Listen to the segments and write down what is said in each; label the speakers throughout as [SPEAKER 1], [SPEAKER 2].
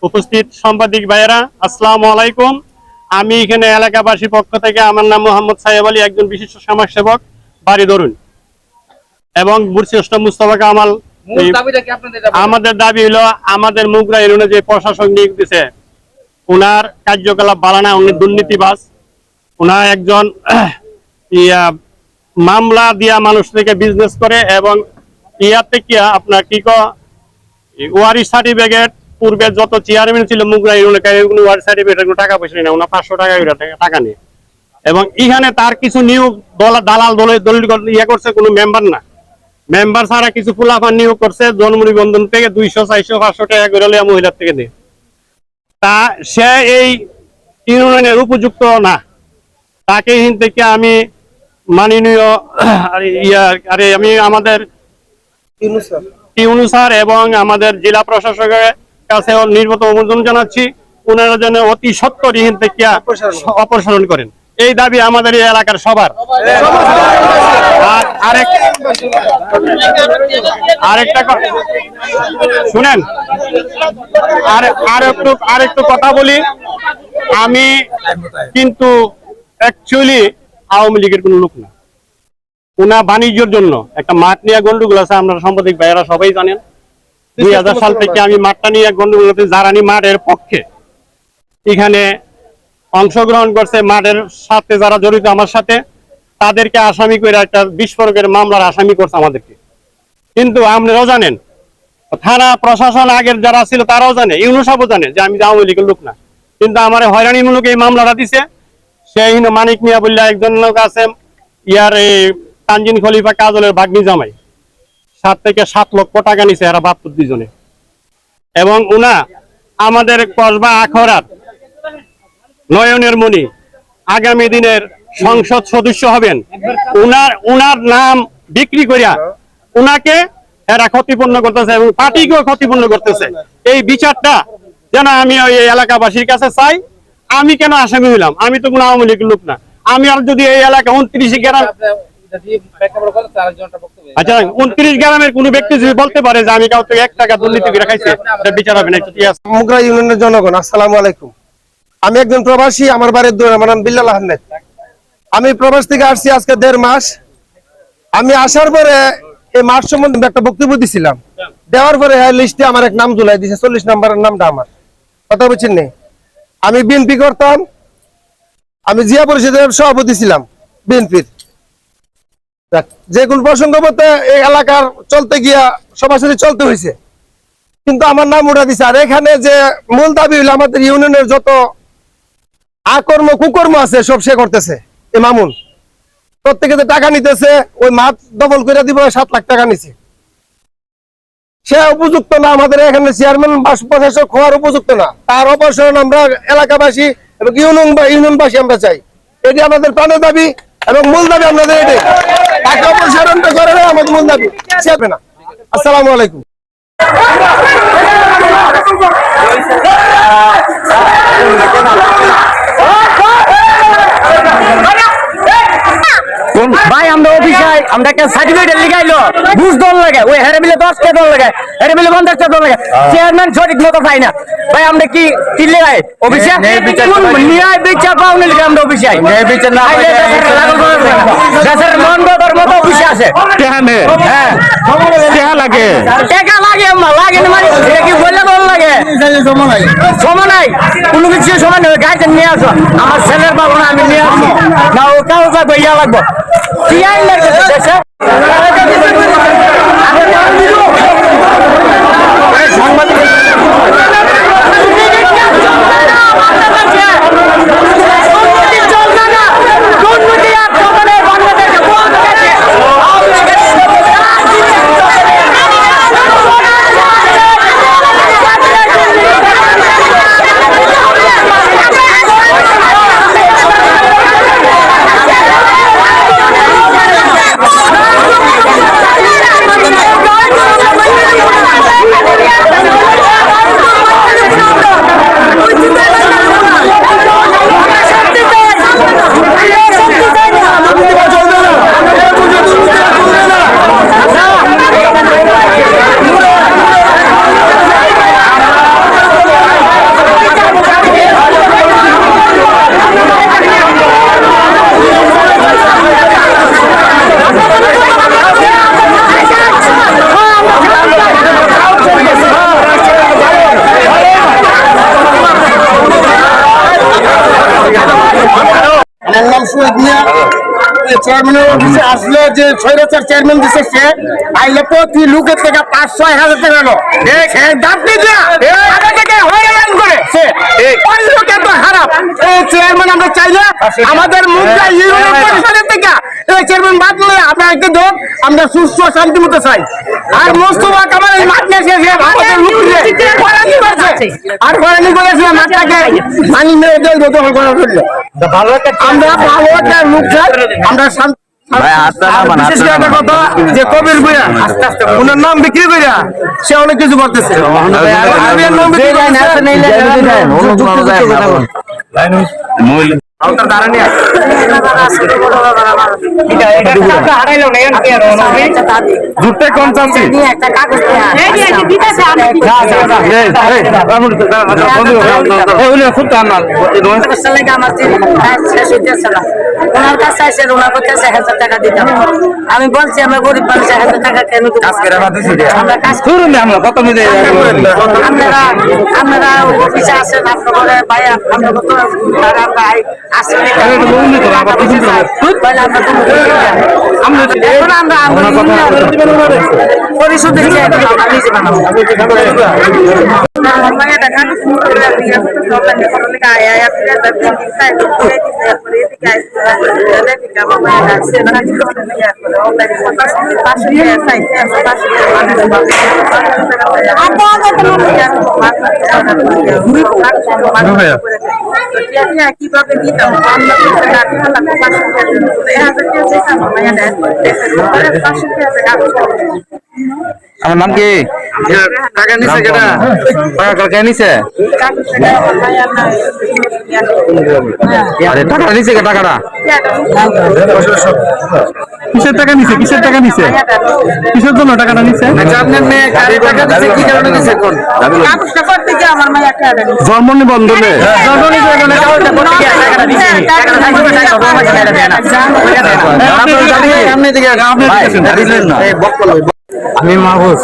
[SPEAKER 1] উপস্থিত সাংবাদিক ভাইয়েরা, আসসালামু আলাইকুম। আমি এখানে এলাকাবাসী পক্ষ থেকে, আমার নাম মোহাম্মদ সাহেব আলী, একজন বিশিষ্ট সমাজসেবক, বাড়ি ধরুন, এবং বুরসিষ্ট মুস্তাফা কামাল। আমাদের দাবি হলো, আমাদের মুগরা ইউনিয়নে যে প্রশাসক নিয়োগ দিছে, ওনার কার্যকলাপ ভালো না, উনি দুর্নীতিবাজ। ওনার একজন মামলা দিয়া মানুষ থেকে বিজনেস করে, এবং ইয়াতে কি আপনার কি ওয়ারি সার্টিফিকেট পূর্বে যত চেয়ারম্যান ছিল মুগরা ইউনিয়নে, ওয়ারি সার্টিফিকেট টাকা পয়সা নেই, ওনা 500 টাকা নেই। এবং এখানে তার কিছু নিয়োগ দালাল দলিল ইয়ে করছে, কোনো মেম্বার না, মেম্বার ছাড়া কিছু ফুলাফান নিয়োগ করছে, জন্ম নিবন্ধন থেকে 200, 400, 500 টাকা করে মহিলার থেকে নেই। তা সে এই ইউনিয়নের উপযুক্ত না, তাকে এখান থেকে আমি মাননীয় আমি আমাদের ইউনূস স্যার এবং আমাদের জেলা প্রশাসকের কাছে নির্গত অনুমোদন জানাচ্ছি, ওনারা যেন অতি সত্বর এখান থেকে অপসারণ করেন। এই দাবি আমাদের এই এলাকার সবার। আরেকটা শুনেন, আরেকটু কথা বলি। আমি কিন্তু অ্যাকচুয়ালি আওয়ামী লীগের কোন লোক না। ওনা বাণিজ্যের জন্য একটা মাঠ নিয়ে গন্ডগোল আছে, আপনারা সাংবাদিক ভাইয়েরা সবাই জানেন। 2000 সাল থেকে আমি মাঠটা নিয়ে গন্ডগোল করতে, যারা মাঠের পক্ষে এখানে অংশগ্রহণ করছে, মাঠের সাথে যারা জড়িত আমার সাথে, তাদেরকে আসামি করে একটা বিস্ফোরকের মামলার আসামি করছে আমাদেরকে। কিন্তু আপনারাও জানেন, থানা প্রশাসন আগের যারা ছিল তারাও জানে, ইউনূস সাহেবও জানে যে আমি আওয়ামী লীগের লোক না। কিন্তু আমার হয়রানিমূলক এই মামলাটা দিছে। সেই মানিক মিয়া বললে একজন লোক আছে, ইয়ার এই তানজিন খলিফা কাজলের ভাগ্নি জামাই, 7 থেকে 7 লক্ষ টাকা নিছে এরা 72 দুজনে। এবং উনা আমাদের কসবা আখড়ার নয়নের মণি, আগামী দিনের সংসদ সদস্য হবেন। উনার নাম বিক্রি করিয়া উনাকে এরা ক্ষতিপূর্ণ করতেছে এবং পার্টিকেও ক্ষতিপূর্ণ করতেছে। এই বিচারটা যেন আমি ওই এলাকাবাসীর কাছে চাই। আমি কেন আসামি হইলাম? আমি তো কোনো আওয়ামী লীগের লোক না। আমি আর যদি এই এলাকা 29 গ্রাম, আচ্ছা 29 গ্রামের কোন ব্যক্তি যদি বলতে পারে যে আমি কাউকে 1 টাকা দুর্নীতি করে খাইছে, এটা বিচার হবে না।
[SPEAKER 2] মুগরা ইউনিয়নের জনগণ, আসসালামু আলাইকুম। আমি একজন প্রবাসী, আমার বাড়ির আমার নাম বিল্লাল আহমেদ। আমি প্রবাস থেকে আসছি আজকে 1.5 মাস। আমি আসার পরে এই মাঠ সম্বন্ধে একটা বক্তব্য দিছিলাম, দেওয়ার পরে লিস্টে আমার এক নাম ঝুলাই দিয়েছে, 40 নম্বরের নামটা আমার। কথা বলছেন নেই, আমি বিএনপি করতাম, আমি জিয়া পরিষদের সভাপতি ছিলাম বিএনপির। যে কোন প্রসঙ্গ মতে এই এলাকার চলতে গিয়া সরাসরি চলতে হয়েছে, কিন্তু আমার নাম উঠা দিছে। আর এখানে যে মূল দাবি হইলো, আমাদের ইউনিয়নের যত আকর্ম কুকর্ম আছে সব সে করতেছে। এই মামুন প্রত্যেকে টাকা নিতেছে, ওই মাঠ দখল করে দিব, 7 লাখ টাকা নিছে। সে উপযুক্ত না, আমাদের এখানে চেয়ারম্যান বা প্রশাসক হওয়ার উপযুক্ত না। তার অপসারণ আমরা এলাকাবাসী এবং ইউনিয়নবাসী আমরা চাই। এটি আমাদের প্রাণের দাবি এবং মূল দাবি আমাদের এটাই। তাকে অপসারণটা করে না আমাদের মূল দাবি, চেপে না। আসসালামু আলাইকুম।
[SPEAKER 3] ভাই আমরা আমরা একটা সার্টিফিকেট লিখাইলো ঘুষ দল লাগে, ওই হেরে মিলে 10টা দল লাগে, হেরে মিলে 50টা দল লাগে, চেয়ারম্যান সঠিক মতো পাই না। ভাই আমরা কি চিল্লে ভাই অফিসে ন্যায় বিচার পাওনি লিখে আমরা অফিসে দেশের মন্ডর মতো অফিসে আছে হ্যাঁ
[SPEAKER 1] লাগে
[SPEAKER 3] টাকা লাগে লাগে না মানে এটা কি বললে দল লাগে সময় নাই কোনো কিছু সময় নেই। গাড়িতে নিয়ে আসো, আমার ছেলের বাবু না আমি নিয়ে আসি না, ও কাউ লাগবে ইয়া লাগবো কি আইন লাগবে দেশে চেয়ারম্যানের অফিসে আসলে যে স্বৈরাচার চেয়ারম্যান দিচ্ছে সে আইলে প্রতি লোকের থেকে 5-6 হাজার টাকা নো চেয়ারম্যান আমরা চাইলে আমাদের মুদ্রা ইউনিয়ন পরিষদের থেকে চেয়ারম্যান বাদ নিলে আপনাকে দোক আমরা সুস্থ শান্তি মতো চাই। আর মোস্তফা কামাল এই মাঠ নিয়ে এসে আমাদের মুখে আর হয়রানি করেছিল মাঠটাকে পানি মেরে দেয় দখল করার জন্য। আমরা ভালো একটা লোক চাই, আমরা শান্তি বিশেষ করে একটা কথা যে কবির ভূঁইয়া ওনার নাম বিক্রি করিয়া সে অনেক কিছু করতেছে। নাম বিক্রি
[SPEAKER 1] জুটে কম চাচ্ছি
[SPEAKER 4] আমি বলছি আমরা গরিব মানুষ 1000 টাকা কেন আপনারা অফিসে আসেন আপনারা ভাই পরিশোধের কিভাবে দিতাম
[SPEAKER 3] আমার নাম কি টাকা নিছে কেটা টাকা নিছে আরে টাকা নিছে কে টাকাটা কিসের টাকা নিছে কিসের টাকা নিছে কিসের জন্য টাকাটা নিছে আপনার মেয়ে গাড়ি টাকা দিছে কি কারণে দিছে কোন
[SPEAKER 4] কাগজটা করতে গিয়ে আমার মাইয়া টাকা দিছে
[SPEAKER 1] জন্ম নিবন্ধনে
[SPEAKER 3] কাগজটা করতে গিয়ে টাকাটা দিছে টাকাটা দেয় না আপনি দিকে এই বকল আমি মাহবুব,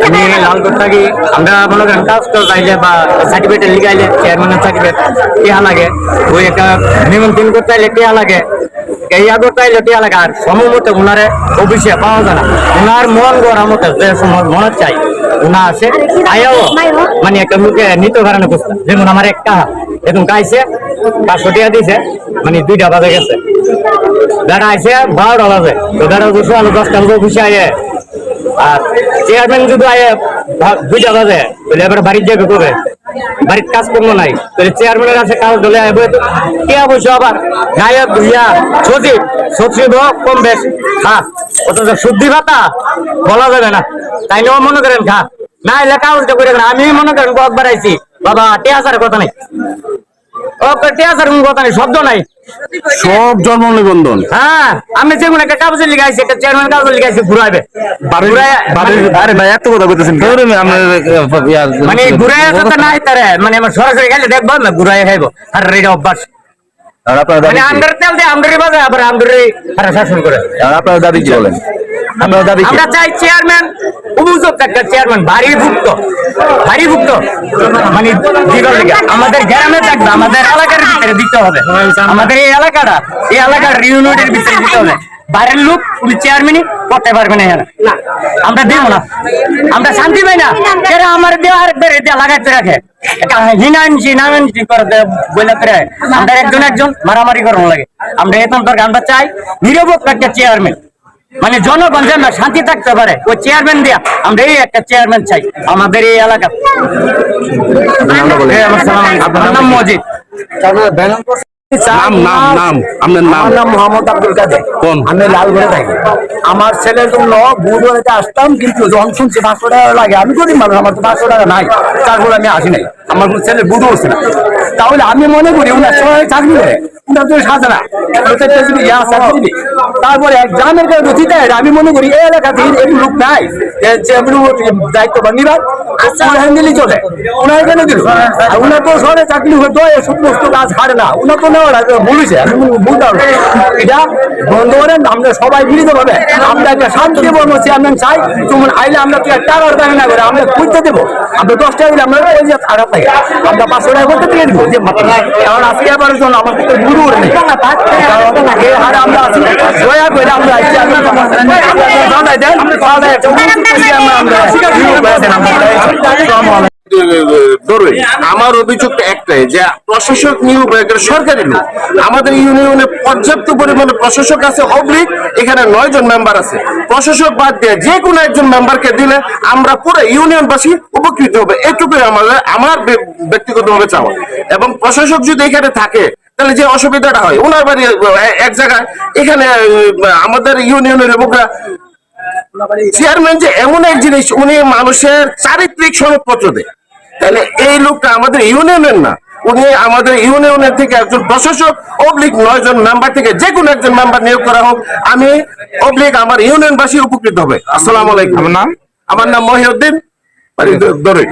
[SPEAKER 3] আমি লালগড় থাকি। আমরা মনে করেন কাজ চাইলে বা সার্টিফিকেট লিখাইলে চেয়ারম্যানের সার্টিফিকেট টিয়া লাগে, ওই একটা নিমন্ত্রণ করতে চাইলে টিয়া লাগে, ইয়া করতে চাইলে টিয়া লাগে। আর সময় মতো ওনারে অফিসে পাওয়া যায় না, ওনার মন গড়ার মতো যে সময় মনে চাই ওনা আছে আয়াও মানে একটা মুখে নিত কারণে বুঝতে যেমন আমার একটা এখন গাইছে 500 টাকা দিছে মানে 2টা বাজে গেছে, দাঁড়া আইসে 12টা বাজে, তো দাঁড়া বসে আলো 10টা বাজে অফিসে আয়ে। আর চেয়ারম্যান যদি আয়ে 2টা বাজে তাহলে এবার বাড়ির যাবে কবে, বাড়ির কাজ করবো নাই, তাহলে চেয়ারম্যানের কাছে কাজ দলে আইব কে অবশ্য আবার গায়ক ভুইয়া সচিব সচিব কম বেশ খা, অথচ শুদ্ধি ভাতা বলা যাবে না, তাই নিয়েও মনে করেন খা না এলে কাগজটা করে। আমি মনে করেন একবার আইছি বাবা 10,000 কথা নাই, ও টিয়া স্যার কোন কথা নাই, শব্দ নাই।
[SPEAKER 5] সব জন্ম নিবন্ধন
[SPEAKER 3] হ্যাঁ আমি যেমন একটা কাগজে লিখাইছি, একটা চেয়ারম্যান কাগজে লিখাইছি, ঘুরাইবে
[SPEAKER 5] আরে ভাই এত কথা বলতেছেন
[SPEAKER 3] মানে ঘুরাই তো নাই তারে, মানে আমার সরাসরি গেলে দেখবো না ঘুরাই খাইবো, আর এটা অভ্যাস। মানে আন্ডার তেল দিয়ে আন্ডারি বাজে, আবার আন্ডারি শাসন করে।
[SPEAKER 5] আপনার দাবি কি বলেন? আপনার দাবি কি?
[SPEAKER 3] আমরা চাই চেয়ারম্যান উপযুক্ত একটা চেয়ারম্যান, ভারী ভুক্ত মানে দিবার লিগে আমাদের গ্রামে থাকবে, আমাদের এলাকার ভিতরে দিতে হবে, আমাদের এই এলাকার ইউনিটের ভিতরে দিতে হবে। বাইরের লোক উনি চেয়ারম্যানই করতে পারবে না, এখানে না আমরা দিব না, আমরা শান্তি পাই না। এরা আমার দেওয়া আরেকবার এটা লাগাইতে রাখে, হিনানজি করতে বলে করে আমরা একজন মারামারি করানো লাগে। আমরা এখন দরকার, আমরা চাই নিরপেক্ষ একটা চেয়ারম্যান, মানে জনগণ যেন শান্তি থাকতে পারে, ওই চেয়ারম্যান দিয়া আমরা এই একটা চেয়ারম্যান চাই আমাদের এই এলাকা। আমার নাম মজিদ।
[SPEAKER 5] আপনার নাম?
[SPEAKER 6] আমার নাম মোহাম্মদ আব্দুল কাদের।
[SPEAKER 5] কোন?
[SPEAKER 6] আমি লালগড়ে থাকি। আমার ছেলের জন্য বুধবারে আসতাম, কিন্তু যখন শুনছি 500 টাকা লাগে, আমি গরিব মানুষ, আমার তো 500 টাকা নাই, তারপরে আমি আসি নাই। আমার কোনো ছেলের বুধও হচ্ছে না। তাহলে আমি মনে করি উনার সবাই চাকরি করে, উনার তো সাজে না, তারপরে গ্রামের কাছে রচিত। আমি মনে করি এই এলাকাতে এমন লোক নাই যেগুলো দায়িত্ব বা নিবার হ্যান্ডেলই চলে, উনার কেন দিল? উনার তো শহরে চাকরি হতো, সমস্ত কাজ হারে না, উনার তো নেওয়া বলেছে। আমি বুঝতাম এটা বন্ধ করেন, আমরা সবাই মিলিত ভাবে আমরা একটা শান্তিপূর্ণ চেয়ারম্যান চাই। যেমন আইলে আমরা তো টাকার দাবি না করে আমরা খুঁজতে দেবো, আমরা 10 টাকা দিলে আমরা খারাপ থাকে, আমরা 500 টাকা করতে দিয়ে দিব। যে কারণ আজকে আবার জন্য আমার গুরু নেই, হারে আমরা আছি দয়া করে আমরা
[SPEAKER 5] আমার অভিযোগ একটাই যে প্রশাসক নিয়োগ সরকারি লোক, আমাদের ইউনিয়নে পর্যাপ্ত পরিমাণে প্রশাসক আছে, অবলিক এখানে 9 জন মেম্বার আছে। প্রশাসক বাদ দিয়ে যে কোনো একজন মেম্বারকে দিলে আমরা পুরো ইউনিয়নবাসী উপকৃত হবে, এটুকুই আমার ব্যক্তিগতভাবে চাওয়া। এবং প্রশাসক যদি এখানে থাকে তাহলে যে অসুবিধাটা হয়, ওনার বাড়ি এক জায়গায়, এখানে আমাদের ইউনিয়নের লোকরা চেয়ারম্যান যে এমন এক জিনিস, উনি মানুষের চারিত্রিক সনদপত্র দেয়, তাহলে এই লোকটা আমাদের ইউনিয়নের না, উনি আমাদের ইউনিয়নের থেকে একজন প্রশাসক অবলিক 9 জন মেম্বার থেকে যে কোনো একজন মেম্বার নিয়োগ করা হোক, আমি অবলিক আমার ইউনিয়নবাসী উপকৃত হবে। আসসালামু আলাইকুম। আমার নাম মহিউদ্দিন, বাড়ি দরই।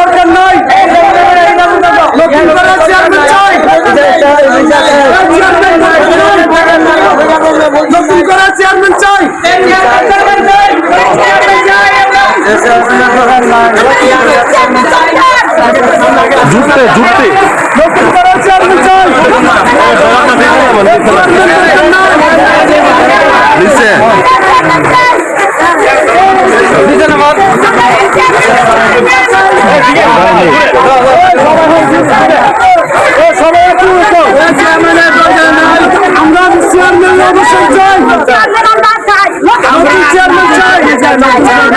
[SPEAKER 6] দরকার নাই, নতুন করে চেয়ারম্যান চাই, নতুন করে চেয়ারম্যান চাই,
[SPEAKER 5] জুটতে
[SPEAKER 6] নতুন করে চেয়ারম্যান চাই। আমরা চেয়ারম্যান অবশ্যই চাই, চেয়ারম্যান চাই।